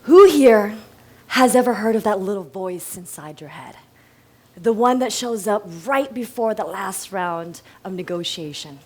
Who here has ever heard of that little voice inside your head? The one that shows up right before the last round of negotiation,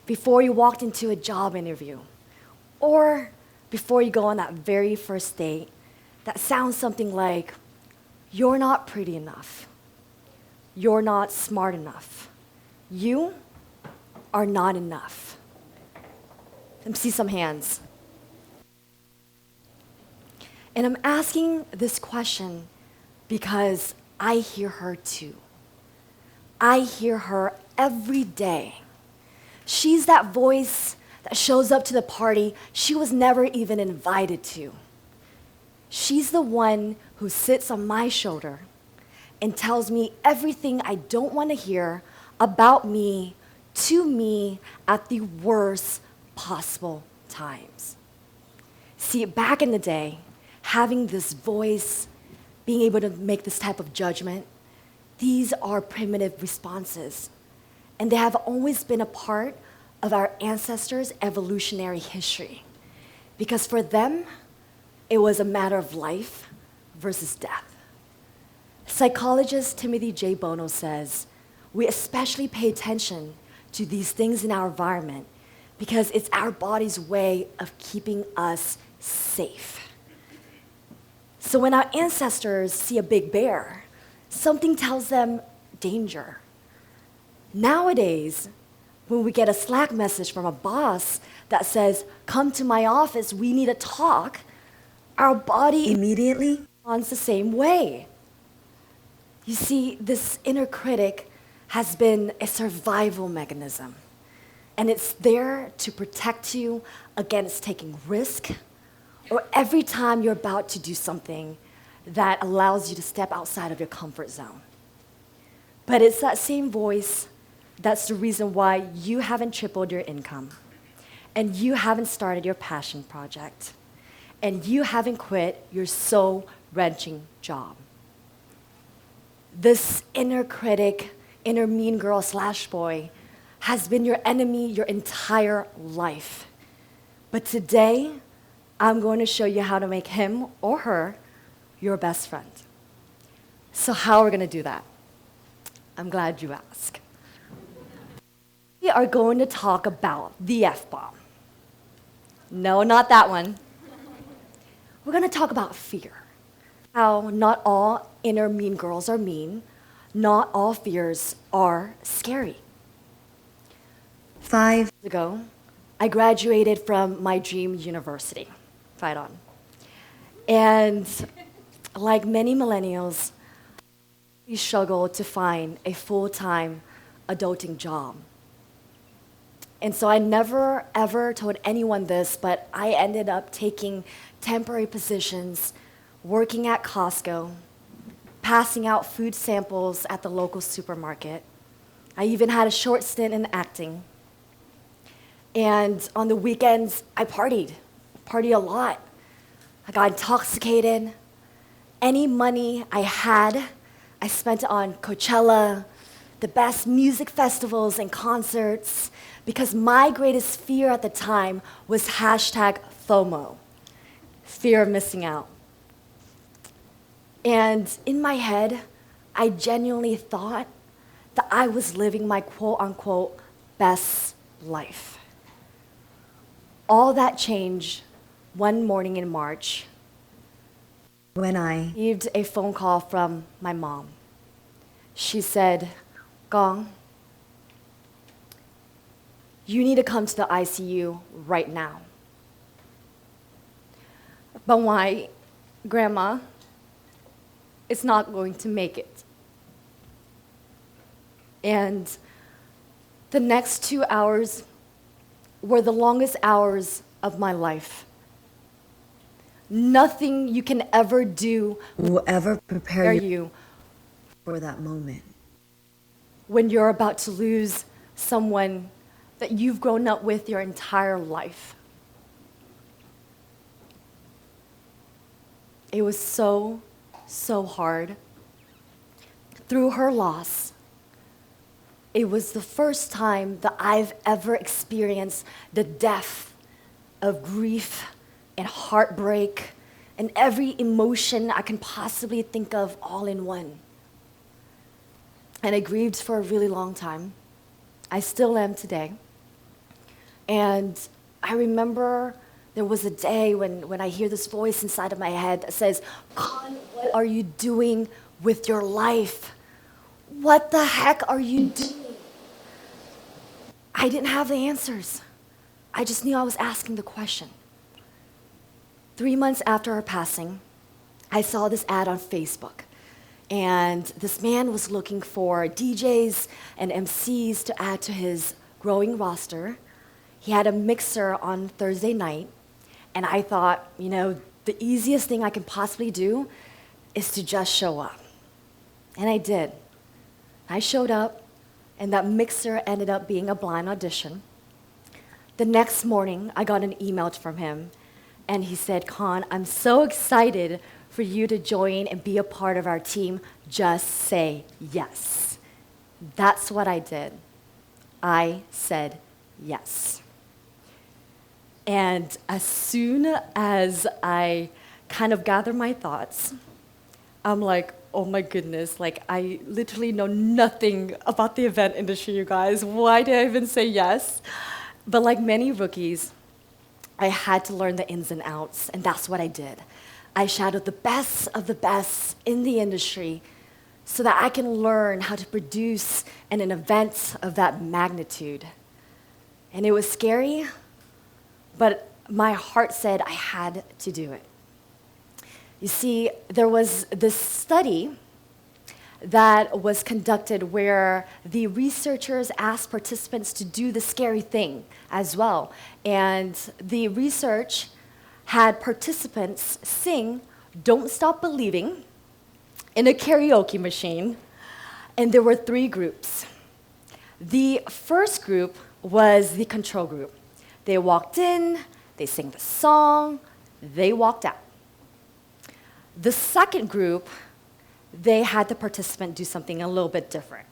before you walked into a job interview, or before you go on that very first date, that sounds something like, "You're not pretty enough. You're not smart enough. You are not enough." Let me see some hands. And I'm asking this question because I hear her too. I hear her every day. She's that voice that shows up to the party she was never even invited to. She's the one who sits on my shoulder and tells me everything I don't want to hear about me to me at the worst possible times. See, back in the day, having this voice, being able to make this type of judgment, these are primitive responses. And they have always been a part of our ancestors' evolutionary history. Because for them, it was a matter of life versus death. Psychologist Timothy J. Bono says, we especially pay attention to these things in our environment because it's our body's way of keeping us safe. So when our ancestors see a big bear, something tells them danger. Nowadays, when we get a Slack message from a boss that says, "Come to my office, we need to talk," our body immediately responds the same way. You see, this inner critic has been a survival mechanism, and it's there to protect you against taking risk or every time you're about to do something that allows you to step outside of your comfort zone. But it's that same voice that's the reason why you haven't tripled your income, and you haven't started your passion project, and you haven't quit your soul-wrenching job. This inner critic, inner mean girl / boy, has been your enemy your entire life. But today, I'm going to show you how to make him or her your best friend. So how are we going to do that? I'm glad you asked. We are going to talk about the F-bomb. No, not that one. We're going to talk about fear. How not all inner mean girls are mean. Not all fears are scary. 5 years ago, I graduated from my dream university. Fight on. And like many millennials, we struggled to find a full-time adulting job. And so I never, ever told anyone this, but I ended up taking temporary positions, working at Costco, passing out food samples at the local supermarket. I even had a short stint in acting. And on the weekends, I partied a lot. I got intoxicated. Any money I had, I spent it on Coachella, the best music festivals and concerts, because my greatest fear at the time was #FOMO, fear of missing out. And in my head, I genuinely thought that I was living my quote-unquote best life. All that changed one morning in March when I received a phone call from my mom. She said, "Gong, you need to come to the ICU right now." But why, Grandma? It's not going to make it. And the next 2 hours were the longest hours of my life. Nothing you can ever do will ever prepare you for that moment when you're about to lose someone that you've grown up with your entire life. It was so hard. Through her loss, it was the first time that I've ever experienced the depth of grief and heartbreak and every emotion I can possibly think of all in one. And I grieved for a really long time. I still am today. And I remember there was a day when I hear this voice inside of my head that says, Khanh, what are you doing with your life? What the heck are you doing? I didn't have the answers. I just knew I was asking the question. 3 months after her passing, I saw this ad on Facebook. And this man was looking for DJs and MCs to add to his growing roster. He had a mixer on Thursday night. And I thought, the easiest thing I can possibly do is to just show up. And I did. I showed up, and that mixer ended up being a blind audition. The next morning, I got an email from him, and he said, Khanh, I'm so excited for you to join and be a part of our team. Just say yes. That's what I did. I said yes. And as soon as I kind of gather my thoughts, I'm like, oh my goodness, I literally know nothing about the event industry, you guys. Why did I even say yes? But like many rookies, I had to learn the ins and outs, and that's what I did. I shadowed the best of the best in the industry so that I can learn how to produce an event of that magnitude. And it was scary, but my heart said I had to do it. You see, there was this study that was conducted where the researchers asked participants to do the scary thing as well. And the research had participants sing Don't Stop Believing in a karaoke machine, and there were 3 groups. The first group was the control group. They walked in, they sang the song, they walked out. The second group, they had the participant do something a little bit different.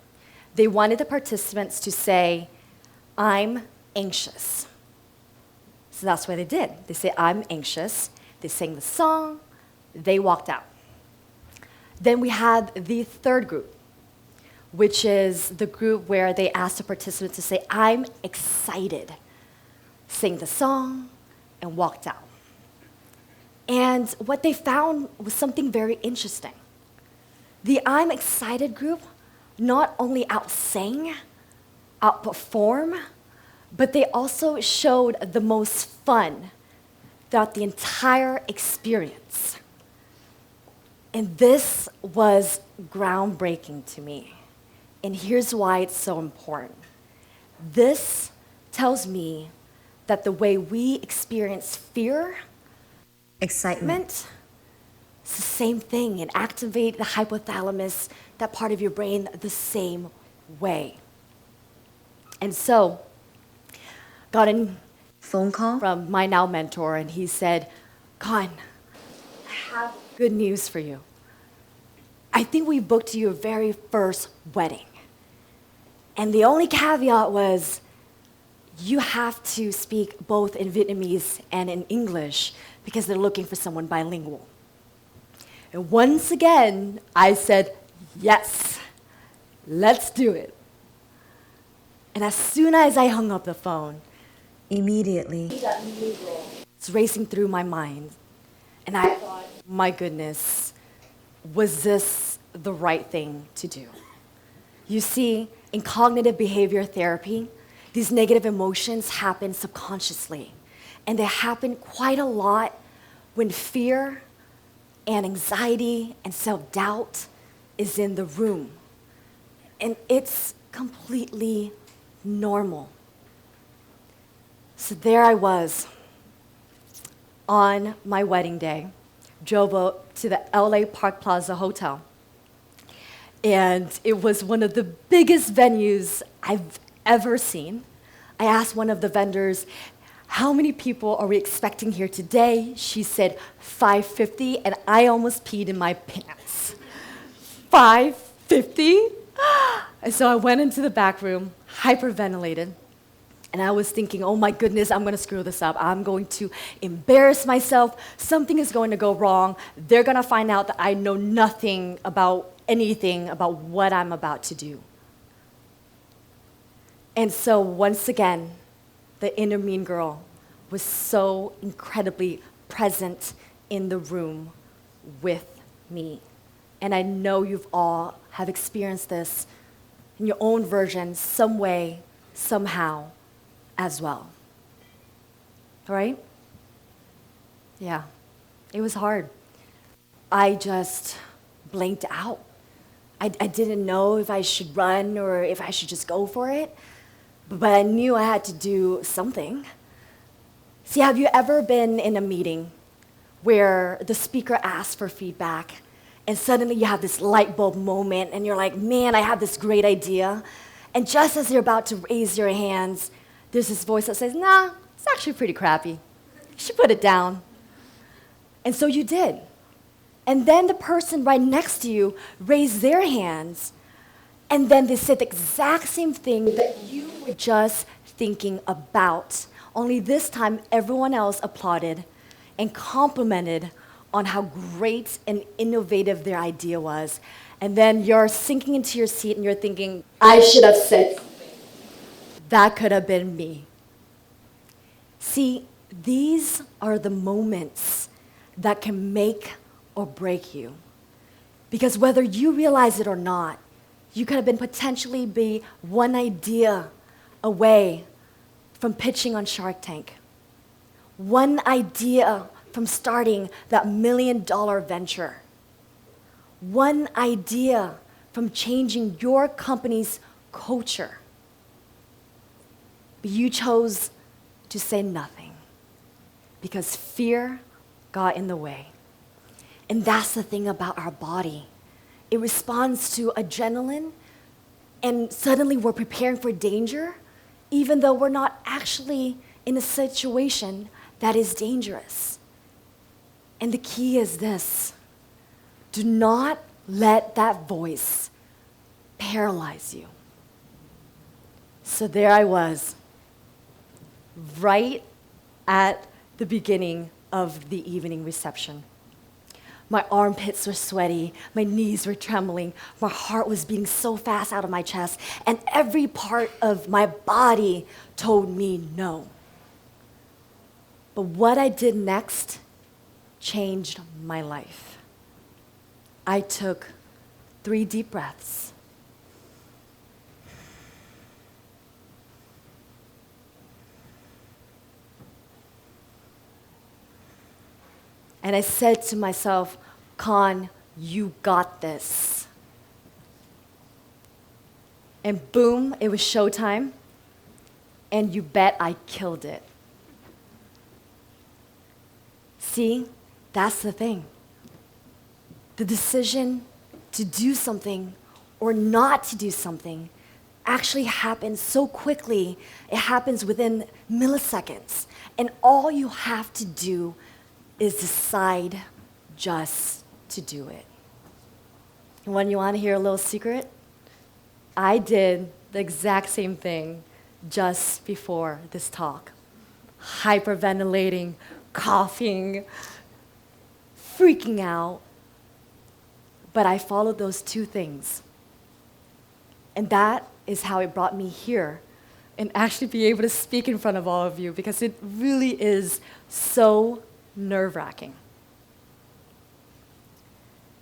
They wanted the participants to say, I'm anxious. So that's what they did. They say, I'm anxious. They sang the song, they walked out. Then we had the third group, which is the group where they asked the participants to say, I'm excited. Sing the song, and walked out. And what they found was something very interesting. The I'm excited group not only outsang, outperform, but they also showed the most fun throughout the entire experience. And this was groundbreaking to me. And here's why it's so important. This tells me that the way we experience fear, excitement, it's the same thing, and activate the hypothalamus, that part of your brain, the same way. And so, got a phone call from my now mentor, and he said, Khanh, I have good news for you. I think we booked your very first wedding. And the only caveat was, you have to speak both in Vietnamese and in English because they're looking for someone bilingual. And once again, I said, yes, let's do it. And as soon as I hung up the phone, immediately, it's racing through my mind. And I thought, my goodness, was this the right thing to do? You see, in cognitive behavior therapy, these negative emotions happen subconsciously. And they happen quite a lot when fear and anxiety and self-doubt is in the room. And it's completely normal. So there I was on my wedding day, drove up to the LA Park Plaza Hotel. And it was one of the biggest venues I've ever seen. I asked one of the vendors, how many people are we expecting here today? She said 550, and I almost peed in my pants. 550? And so I went into the back room, hyperventilated, And I was thinking, oh my goodness, I'm going to screw this up. I'm going to embarrass myself. Something is going to go wrong. They're going to find out that I know nothing about anything about what I'm about to do. And so once again, the inner mean girl was so incredibly present in the room with me. And I know you've all have experienced this in your own version, some way, somehow, as well. All right? Yeah, it was hard. I just blanked out. I didn't know if I should run or if I should just go for it, but I knew I had to do something. See, have you ever been in a meeting where the speaker asks for feedback and suddenly you have this light bulb moment and you're like, man, I have this great idea. And just as you're about to raise your hands, there's this voice that says, nah, it's actually pretty crappy. You should put it down. And so you did. And then the person right next to you raised their hands, and then they said the exact same thing that you were just thinking about. Only this time, everyone else applauded and complimented on how great and innovative their idea was. And then you're sinking into your seat and you're thinking, I should have said something. That could have been me. See, these are the moments that can make or break you. Because whether you realize it or not, you could have been potentially be one idea away from pitching on Shark Tank. One idea from starting that $1 million venture. One idea from changing your company's culture. But you chose to say nothing because fear got in the way. And that's the thing about our body. It responds to adrenaline, and suddenly we're preparing for danger, even though we're not actually in a situation that is dangerous. And the key is this: do not let that voice paralyze you. So there I was, right at the beginning of the evening reception. My armpits were sweaty, my knees were trembling, my heart was beating so fast out of my chest, and every part of my body told me no. But what I did next changed my life. I took 3 deep breaths. And I said to myself, Khanh, you got this. And boom, it was showtime. And you bet I killed it. See, that's the thing. The decision to do something or not to do something actually happens so quickly. It happens within milliseconds. And all you have to do is decide just to do it. And when you want to hear a little secret, I did the exact same thing just before this talk. Hyperventilating, coughing, freaking out. But I followed those 2 things. And that is how it brought me here and actually be able to speak in front of all of you, because it really is so nerve-wracking.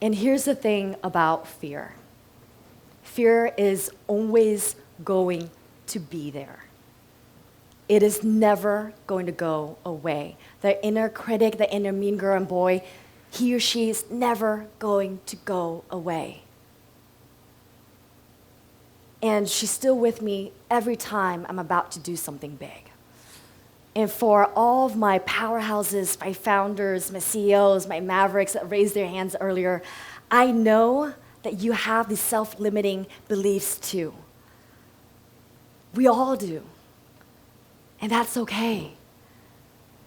And here's the thing about fear. Fear is always going to be there. It is never going to go away. The inner critic, the inner mean girl and boy, he or she is never going to go away. And she's still with me every time I'm about to do something big. And for all of my powerhouses, my founders, my CEOs, my mavericks that raised their hands earlier, I know that you have these self-limiting beliefs too. We all do. And that's okay.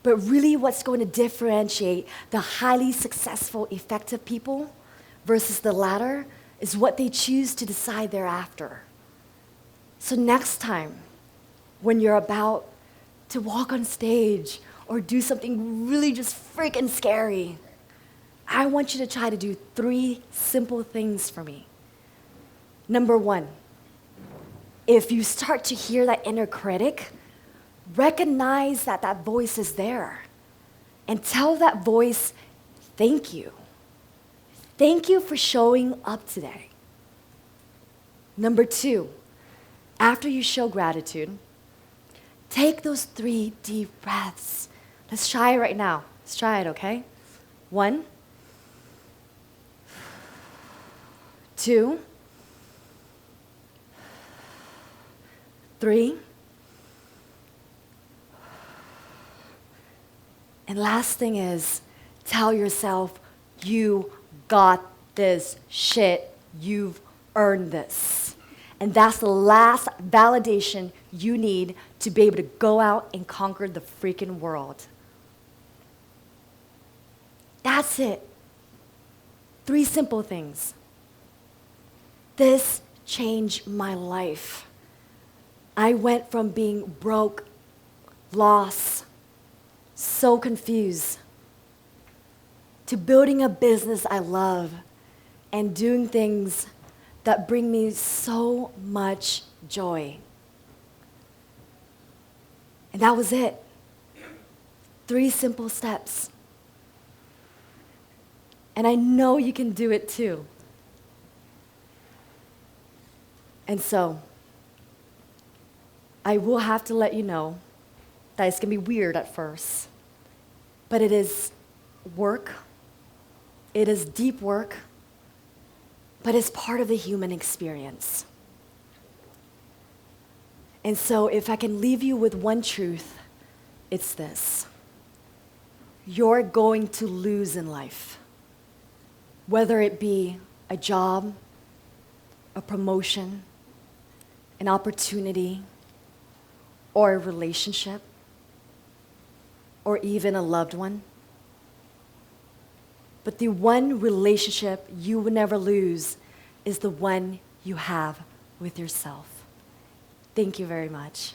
But really what's going to differentiate the highly successful, effective people versus the latter is what they choose to decide thereafter. So next time when you're about to walk on stage or do something really just freaking scary, I want you to try to do 3 simple things for me. Number 1, if you start to hear that inner critic, recognize that that voice is there and tell that voice, thank you. Thank you for showing up today. Number 2, after you show gratitude, take those 3 deep breaths. Let's try it right now. Let's try it, okay? 1, 2, 3. And last thing is, tell yourself, you got this shit. You've earned this. And that's the last validation you need to be able to go out and conquer the freaking world. That's it. 3 simple things. This changed my life. I went from being broke, lost, so confused, to building a business I love and doing things that bring me so much joy. And that was it. 3 simple steps. And I know you can do it too. And so, I will have to let you know that it's going to be weird at first, but it is work. It is deep work, but it's part of the human experience. And so if I can leave you with one truth, it's this. You're going to lose in life, whether it be a job, a promotion, an opportunity, or a relationship, or even a loved one. But the one relationship you will never lose is the one you have with yourself. Thank you very much.